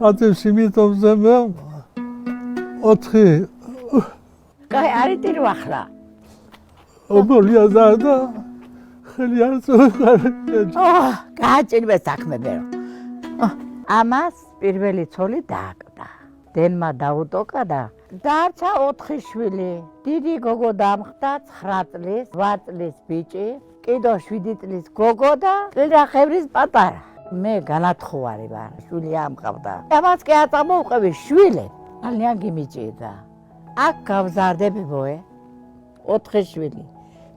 პატივს იმიტომზე მე 4 კაი არის ტირო ახლა ობოლია ზარდა ხელი არ წოხარ გააჭირვე საქმე ამას პირველი ცოლი დააკდა დენმა დაუტოკა და დარჩა 4 შვილი დიდი გოგო დამხდა 9 წლის 8 წლის ბიჭი კიდო 7 წლის გოგო და ლახევრის პატარა მე განათხოვარი ვარ შვილი ამყავდა ამას კი აწამოვყევი შვილი ალიან გიმიჭირდა აქ გავზარდები ბოე 4 შვილი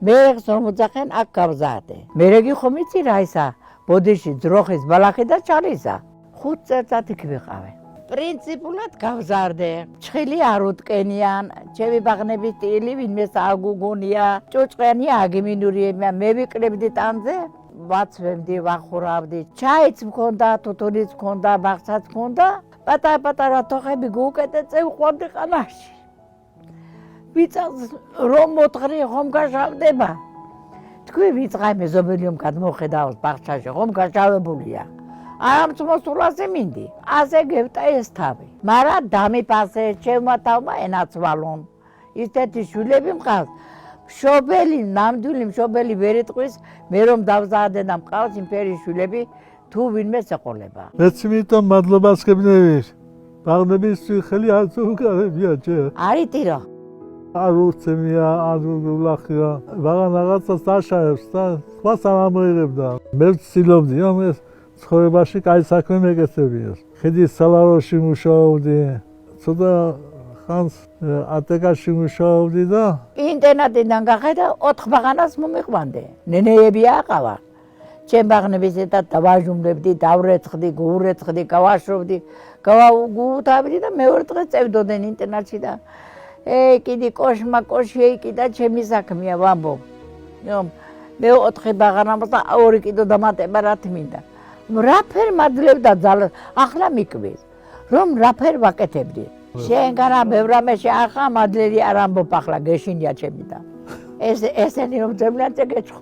მე ზომოძახენ აქ გავზარდე მე რეგი ხომ იცი რა ისა ბოდიში ძროხის ბალახი და ჩალისა 5 წელიწად იქ ვიყავე პრინციპულად გავზარდე ჩხილი არ უტკენიან ჩემი ბაღნების ტილი ვინმეს აგუგუნია ჭუჭყენი აგიმინურია მე ვიკლებდი ტანზე ვაცვებდი ვახურავდი ჩაიც მქონდა თუთუნიც მქონდა ბაღსაც მქონდა პატარა თოხები გუკეტე წევყვავდი ყანაში ვიწავს რომ მოთხრი ხომ გაშავდება თქვი ვიწყაი მეზობელიომ გადმოხედავს ბაღჩაში ხომ გაშავებულია არამც მოსულაზე მინდი ასე გევტა ეს თავი მარა დამიფასე ჩემმა თავმა ენაცვალონ ისეთი შვილები მყავს მშობელი ნამდვილი მშობელი ვერ იტყვის მე რომ დავზარდე და მყავს იმფერი შვილები თუ ვინმეს ეყოლება მეც იმიტომ მადლობას გებნები ბაღნების ხელი არ წუხარებია ჯერ არის ტირო არ უცემია არ ულახია ვაღან რაღაცას დაშავებს და სხვას არ ამოიღებდა მე ვცდილობდი რომ ეს ცხოვრებაში კაი საქმე მეკეთებინა ხედის სალაროში მუშაობდი ცოტა ხანს ატეკაში მუშაობდი და ინტერნეტიდან გახედა 4 ბაღანას მომიყვანდი ნენეები აყავა ჩემ ბაღნების ერთად დავაჟუმლებდი დავრეცხდი გურეცხდი გავაშრობდი გავაუგუთავდი და მეორე დღეს წევდოდნენ ინტერნეტში და კიდი კოშმა კოში კიდა ჩემი საქმეა ვამბობ მე 4 ბაღანას და 2 კიდო დამატება რა თმინდა რაფერ მადლებდა ძალას ახლა მიკვირს რომ რაფერ ვაკეთებდი შენ განა ბევრამეში ახლა მადლელი არ ამბობ ახლა გეშინია ჩემი და ესენი რომ ძემლანზე გეჭხო